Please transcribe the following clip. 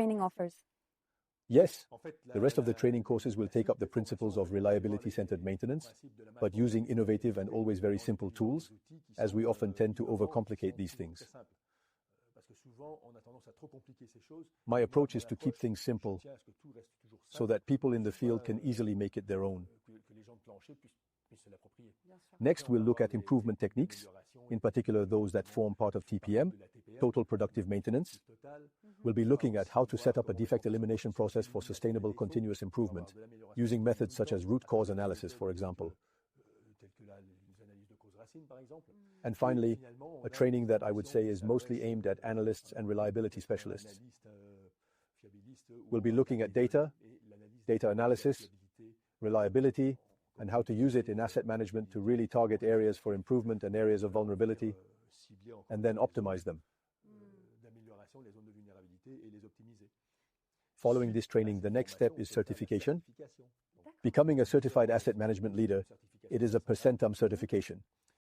training offers? Yes, the rest of the training courses will take up the principles of reliability-centered maintenance, but using innovative and always very simple tools, as we often tend to overcomplicate these things. My approach is to keep things simple so that people in the field can easily make it their own. Next, we'll look at improvement techniques, in particular those that form part of TPM, total productive maintenance. We'll be looking at how to set up a defect elimination process for sustainable continuous improvement, using methods such as root cause analysis, for example. And finally, a training that I would say is mostly aimed at analysts and reliability specialists. We'll be looking at data analysis, reliability, and how to use it in asset management to really target areas for improvement and areas of vulnerability, and then optimize them. Following this training, the next step is certification. Becoming a certified asset management leader, it is a Percentam certification.